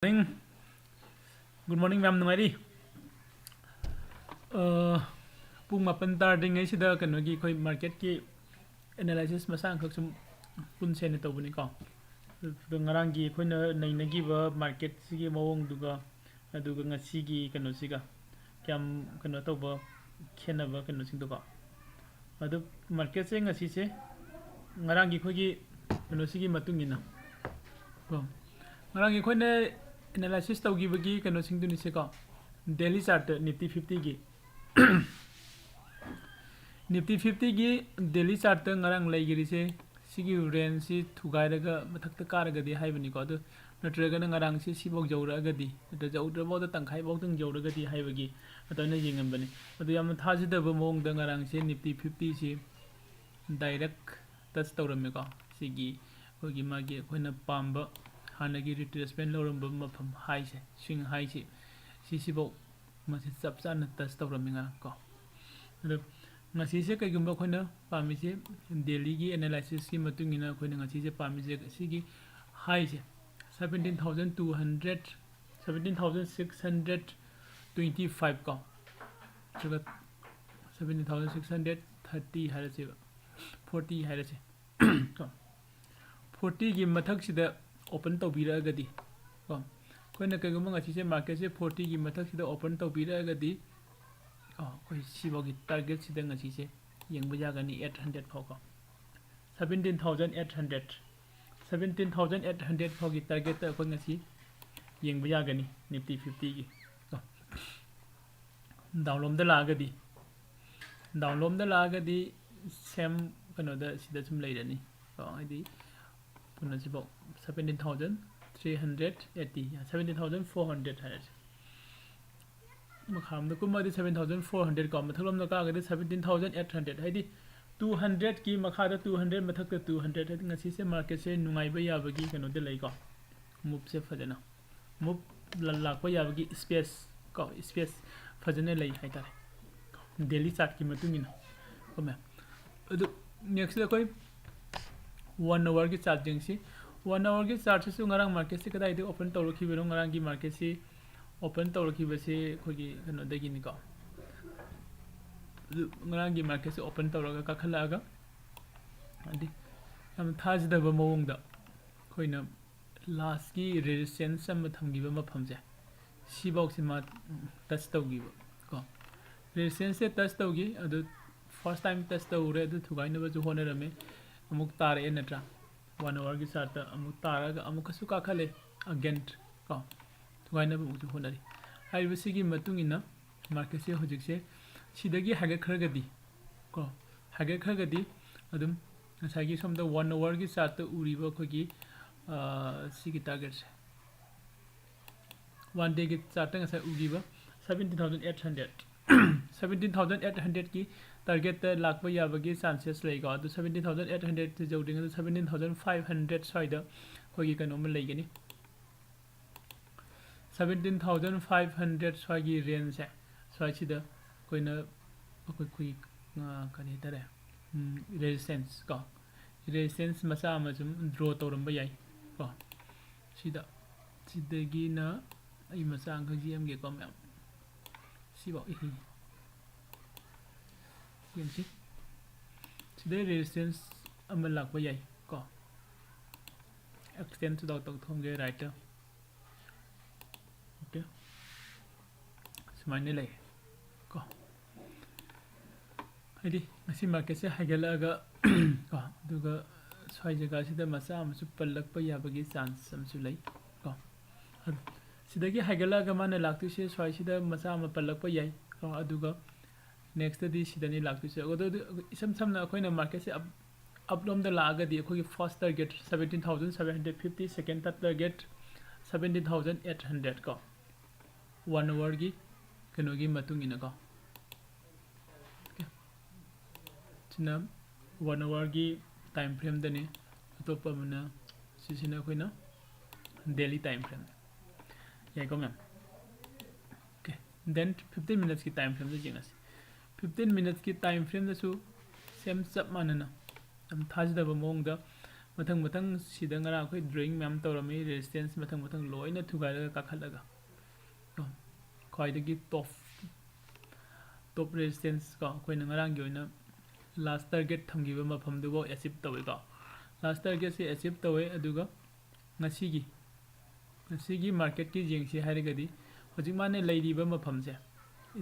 Morning. Good morning, ma'am. Numairi. Pung mapan tarding ay sida kanogi koi market ki analysis masang khak sum pun sen to buni ko. Ngarang gi koi na nagi ba market sigi mawong duga ngasi gi kano siga kyam kano to ba khena ba kano sing to ko. Adu market se ngasi se ngarang gi koi gi kano sigi matung ina. Ko. Ngarang gi koi na analysis tau gi bagi kano sing duni se ko. Daily chart Nifty 50 gi Nifty 50 gi daily chart ngarang lai giri se sigi range si thugai daga mathak ta kar ga di hai bani ko adu natraga ngarang si sibok jawra ga di da jawra bo da tangkhai bo tung jawra ga di hai bagi atana yengam bani adu yam thaji da ba mong da ngarang se Nifty 50 si direct touch tawram ko sigi ko gi ma gi khoina pamba hanagi retracement lorum ba mafam high se swing high si sibok masi chap cha na touch tawram nga ko adu ngasi se kai gumba khoina pami se daily gi analysis ki matung ina khoina ngasi se pami se sigi high se 17200 17625 ko chuga 17630 hara se 40 hara se ko 40 gi mathak sida open tawbira gadi ko khoina kai gumba ngasi se market se 40 gi mathak sida open tawbira gadi koi sibogi target sida ngasi se yengba jagani 800 phau ko 17800 phau gi target ta ko ngasi yengba jagani Nifty 50 gi download da lagadi same kano da sida sum leirani ko adi puna sibo 17380 17400 hai makham da kuma di 7400 ko mathalom da ka ga 17800 hai di 200 ki makha da 200 mathak da 200 hai ngasi se market se nungai ba ya bagi kano de lai ko move se fajana move lak ba ya bagi space fajana lai hai tare daily chart ki matungina ko me adu next da koi 1 hour ki chart jing si 1 hour ki chart se ngarang market se kadai de open tawro ki bero ngarang ki market se open tawro ki base khogi kano dagi ni ko ngarang ki market se open tawro ga khala ga adi am thaj da ba mawong da khoina last ki resistance sam thamgi ba mafam je si box ma touch tawgi ba ko resistance se touch tawgi adu first time touch tawre adu thugai na ba ju hona rame amuk tar e natra 1 hour ki chart amuk tara ga amuk su ka khale again ko thugai na ba ju hona ri hai bisi gi matung ina market se hojik se sidagi haga khragadi ko haga khragadi adum asagi somda 1 hour ki chart uri ba khogi sigi target se 1 day ki chart nga sa uri ba 17800 17800 ki target lakpa yabagi chances lei ga adu 17800 to joding 17500 soida khogi kanom leigani 17500 swagi range se swai sida koina koi kani tare resistance ko resistance masa amajum draw tawramba yai ko sidagi na ai masa ang gm ge ko mem sibo yengsi sidai resistance amal lakba yai ko extend to dot thong ge right okay smine lay ko hidi asi market se hagala ga ko duga swai jaga sida masa amsu pallakpa yabagi chance amsu lay ko sidagi hagala ga mana laktu se swai sida masa am pallakpa yai ko aduga next di sidani laktu se odo isam samna koina market se uplom da laga di khoi first target 17750 second target 17800 ko 1 hour gi kanogi matung ina ko china 1 hour gi time frame dani topa mana sisina koina daily time frame yai ko mem okay then 15 minutes ki time frame da jingas 15 minutes ki time frame da su same chap manana am thaj da ba mong da मथंग मथंग सिदा ngara khoi drawing ma'am तौरमी resistance मथंग मथंग लोइना थुगारगा काखलगा ख्वाइदगी top resistance का कोई ngarang gi oina last target thamgiba mafam dubo achieve tawe ka last target se achieve tawe aduga ngasi gi market ki jengsi harigadi hojik mane leiriba mafam se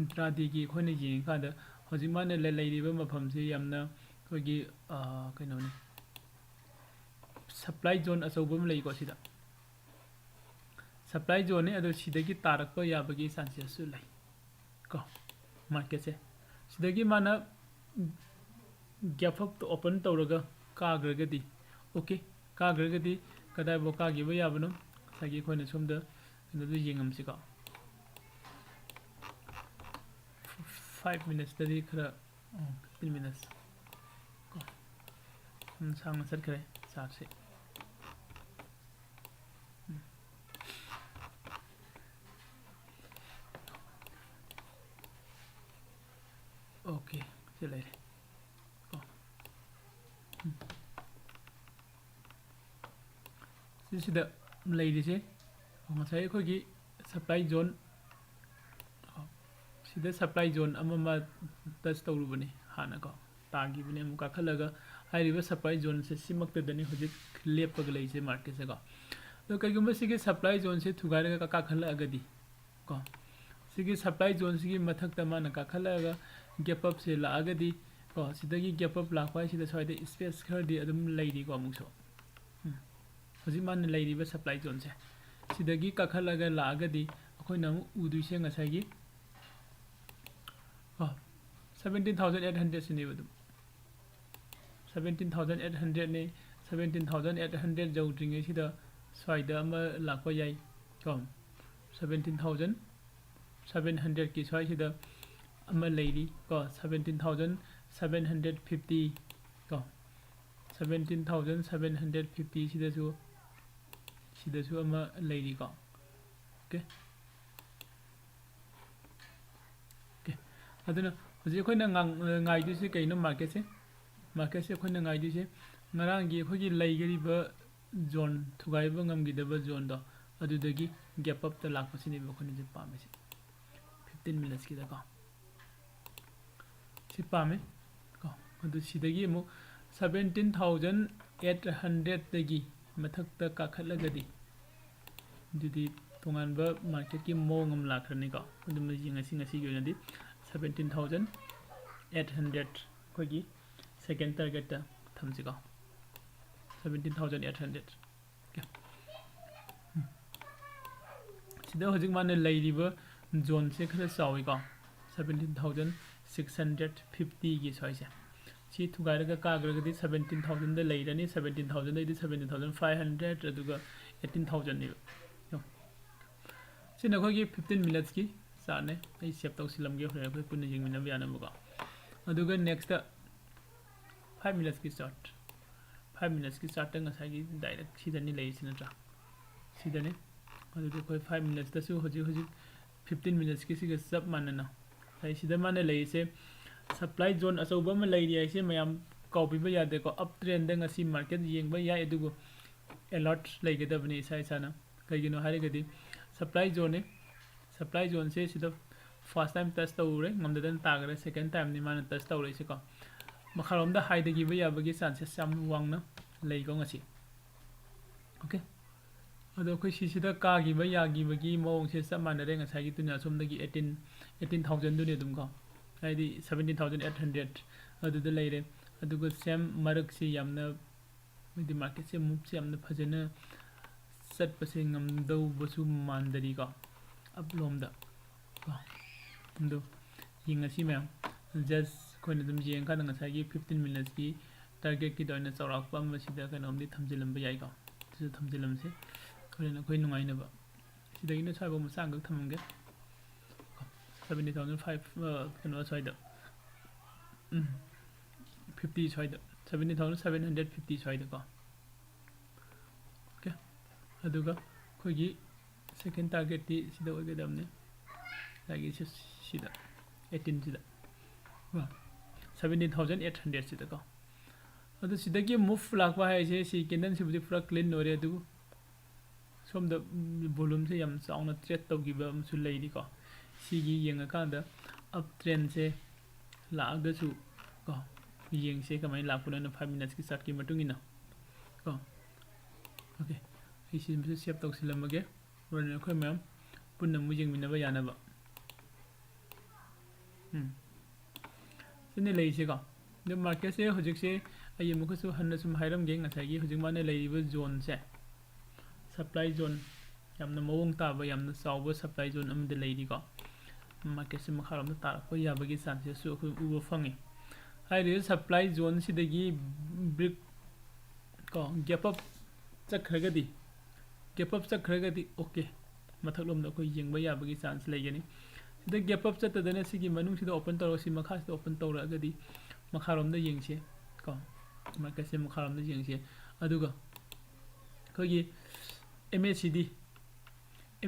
intraday gi khoina jeng ka da hojik mane leiriba mafam se yamna kogi kaino ni supply zone achobam lei ko sida supply zone ne adu sidagi tarakpa yabagi chances su lei ko market se sidagi mana gap up to open tawraga kagragadi okay kagragadi kadai bo ka giba yabano sagi khoina somda adu yengam sika 5 minutes tadi khara 15 minutes ko sang sat khare sat se okay chale sida leiri se ngasai khogi supply zone sida supply zone amama touch tawrubani hana ko tagi bine muka khalaga hairiba supply zone se simakta dani hojik lepag lei se market se ko to kaigumba sige supply zone se thugaraga ka khala agadi ko sige supply zone sige mathak ta mana ka khalaga gap up se la agadi ko sidagi gap up la khwai sida soide space khadi adum leiri ko amukso hojik man leiriba supply zone se sidagi ka khalaga la agadi akhoi na udu se ngasai gi 17,800 sini badum 17,800 ne 17,800 jau dringe sida soida ama lakwa yai kom 17,700 ki soi sida ama leiri ko 17,750 ko 17,750 sida su ama leiri ko okay aduna hoji khoi na ngai du se kaino market se khoi na ngai du se ngarang gi khoi gi leigari ba zone thugai ba ngam gi da ba zone do adu dagi gap up ta lak pasini ba khoi ni je pame se 15 minutes ki da ka si pame ko adu sidagi mu 17,800 dagi mathak ta ka khalagadi didi tongan ba market ki mongam lakrani ka adu ma jinga ngasi gi onadi 17,800 kogi second target ta thamsiga 17,800 okay sida hojik mane leiriba zone se khara sawi ka 17,650 gi soise si thugairaga kagragadi 17,000 da leirani 17,000 da 17,500 aduga 18,000 ni sina kogi 15 minutes ki sane ai sep tau silam ge hore ko punna jing mina biana muga aduga next 5 minutes ki start 5 minutes ki start nga sai gi direct sidani lei sinatra sidane aduga koi 5 minutes da su hoji 15 minutes ki siga sab manana sai sida mane lei se supply zone asoba ma lei ri se mayam copy ba yade ko up trend da ngasi market yeng ba ya adugo alert lei ge da bani sai sana kai gino hari gadi supply zone se sida first time test tawre ngamda dan tagre second time ni man test tawre se ko makharom da hide gi ba yabagi chances sam wangna lei ko ngasi okay ado khoi sida ka gi ba ya gi bagi mong se samana re ngasai gi tunya som da gi 18,000 du ne dum ko haidi 17,800 adu da leire adu go same marak si yamna with the market se move se yamna phajana sat pase ngam do basu mandari ko uplom da ndo yinga si mem just koina dum jeng ka ngasai gi 15 minutes ki target ki doina chawrak pam sida kanom di thamjilam ba yai ka su thamjilam se koina koi nungai na ba sida ina sai bo musang gak thamge 70,500 kano sai da 50 sai da 70,750 sai da ka okay aduga koi gi second target ti sida oigadam ne lagi sida 18 sida 17,800 sida ka ꯑꯗꯨ ꯁꯤꯗꯒꯤ move ꯂꯥꯛꯄ ꯍꯥꯏꯁꯦ ꯁꯤ ꯀꯦꯟꯗꯜꯁꯤꯕꯨꯗꯤ ꯄꯨꯔꯥ clean ꯑꯣꯏꯔꯦ ꯑꯗꯨꯕꯨ ꯁꯣꯝꯗ ꯚꯣꯂꯨꯝꯁꯦ ꯌꯥꯝ ꯆꯥꯎꯅ ꯇ꯭ꯔꯦꯠ ꯇꯧꯈꯤꯕ ꯑꯃꯁꯨ ꯂꯩꯔꯤꯀꯣ ꯁꯤꯒꯤ ꯌꯦꯡꯉꯀꯥꯟꯗ ꯑꯞ ꯇ꯭ꯔꯦꯟꯁꯦ ꯂꯥꯛꯑꯒꯁꯨ ꯀꯣ ꯌꯦꯡꯁꯦ ꯀꯃꯥꯏꯅ ꯂꯥꯛꯄꯅꯣꯅ 5 ꯃꯤꯅꯠꯁꯀꯤ ꯆꯥꯔꯠꯀꯤ ꯃꯇꯨꯡ ꯏꯟꯅ ꯀꯣ ꯑꯣꯀꯦ ꯑꯩ ꯁꯤꯃꯁꯨ ꯁꯦꯞ ꯇꯧꯁꯤꯜꯂꯝꯃꯒꯦ ꯍꯣꯔꯦꯟ ꯑꯩꯈꯣꯏ ꯃꯌꯥꯝ ꯄꯨꯟꯅ ꯑꯃꯨꯛ ꯌꯦꯡꯃꯤꯟꯅꯕ ꯌꯥꯅꯕ ꯁꯤꯅ ꯂꯩꯔꯤꯁꯦꯀꯣ ꯑꯗꯨ ꯃꯥꯔꯀꯦꯠꯁꯦ ꯍꯧꯖꯤꯛꯁꯦ ꯑꯩ ꯑꯃꯨꯛꯀꯁꯨ ꯍꯟꯅ ꯁꯨꯝ ꯍꯥꯏꯔꯝꯒꯦ ꯉꯁꯥꯏꯒꯤ ꯍꯧꯖꯤꯛ ꯃꯥꯅ ꯂꯩꯔꯤꯕ ꯖꯣꯟꯁꯦ ꯁꯄ꯭ꯂꯥꯏ ꯖꯣꯟ ꯌꯥꯝꯅ ꯃꯑꯣꯡ ꯇꯥꯕ ꯌꯥꯝꯅ ꯆꯥꯎꯕ ꯁꯄ꯭ꯂꯥꯏ ꯖꯣꯟ ꯑꯃꯗ ꯂꯩꯔꯤꯀꯣ ꯃꯥꯔꯀꯦꯠꯁꯦ ꯃꯈꯥꯔꯣꯝꯗ ꯇꯥꯔꯛꯄ ꯌꯥꯕꯒꯤ ꯆꯥꯟꯁꯦꯁꯁꯨ ꯑꯩꯈꯣꯏ ꯎꯕ ꯐꯪꯉꯤ ꯍꯥꯏꯔꯤꯕ ꯁꯄ꯭ꯂꯥꯏ ꯖꯣꯟꯁꯤꯗꯒꯤ ꯕ꯭ꯔꯤꯛ ꯀꯣ ꯒꯦꯞ ꯑꯞ ꯆꯠꯈ꯭ꯔꯒꯗꯤ ꯑꯣꯀꯦ ꯃꯊꯛꯂꯣꯝꯗ ꯑꯩꯈꯣꯏ ꯌꯦꯡꯕ ꯌꯥꯕꯒꯤ ꯆꯥꯟꯁ ꯂꯩꯒꯅꯤ ꯁꯤꯗ ꯒꯦꯞ ꯑꯞ ꯆꯠꯇꯗꯅ ꯁꯤꯒꯤ ꯃꯅꯨꯡꯁꯤꯗ ꯑꯣꯄꯟ ꯇꯧꯔꯒ ꯃꯈꯥꯁꯤꯗ ꯑꯣꯄꯟ ꯇꯧꯔꯛꯑꯒꯗꯤ ꯃꯈꯥꯔꯣꯝꯗ ꯌꯦꯡꯁꯦ ꯀꯣ ꯃꯥꯔꯀꯦꯠꯁꯦ ꯃꯈꯥꯔꯣꯝꯗ ꯌꯦꯡꯁꯦ ꯑꯗꯨꯒ ꯑꯩꯈꯣꯏꯒꯤ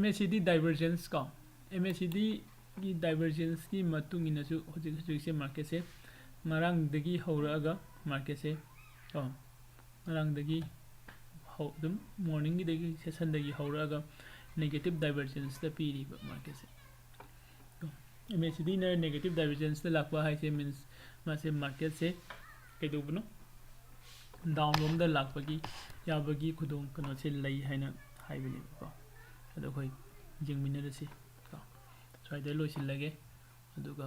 MACD ꯗꯥꯏꯕꯔꯖꯦꯟꯁ ꯀꯣ MACDꯒꯤ ꯗꯥꯏꯕꯔꯖꯦꯟꯁꯀꯤ ꯃꯇꯨꯡ ꯏꯟꯅꯁꯨ ꯍꯧꯖꯤꯛꯁꯦ ꯃꯥꯔꯀꯦꯠꯁꯦ ꯉꯔꯥꯡꯗꯒꯤ ꯍꯧꯔꯛꯑꯒ ꯃꯥꯔꯀꯦꯠꯁꯦ ꯀꯣ ꯉꯔꯥꯡꯗꯒꯤ ꯑꯗꯨꯝ ꯃꯣꯔꯅꯤꯡꯒꯤꯗꯒꯤ ꯁꯦꯁꯟꯗꯒꯤ ꯍꯧꯔꯛꯑꯒ ꯅꯦꯒꯦꯇꯤꯞ ꯗꯥꯏꯕꯔꯖꯦꯟꯁꯇ ꯄꯤꯔꯤꯕ ꯃꯥꯔꯀꯦꯠꯁꯦ MACDꯅ ꯅꯦꯒꯦꯇꯤꯞ ꯗꯥꯏꯕꯔꯖꯦꯟꯁꯇ ꯂꯥꯛꯄ ꯍꯥꯏꯁꯦ ꯃꯤꯟꯁ ꯃꯥꯁꯦ ꯃꯥꯔꯀꯦꯠꯁꯦ ꯀꯩꯗꯧꯕꯅꯣ ꯗꯥꯎꯟꯂꯣꯝꯗ ꯂꯥꯛꯄꯒꯤ ꯌꯥꯕꯒꯤ ꯀꯩꯅꯣꯁꯦ ꯂꯩ ꯍꯥꯏꯅ ꯍꯥꯏꯕꯅꯦꯕꯀꯣ ꯑꯗꯣ ꯑꯩꯈꯣꯏ ꯌꯦꯡꯃꯤꯟꯅꯔꯁꯤ ꯀꯣ ꯁ꯭ꯋꯥꯏꯗ ꯂꯣꯏꯁꯤꯜꯂꯒꯦ ꯑꯗꯨꯒ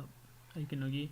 ꯑꯩ ꯀꯩꯅꯣꯒꯤ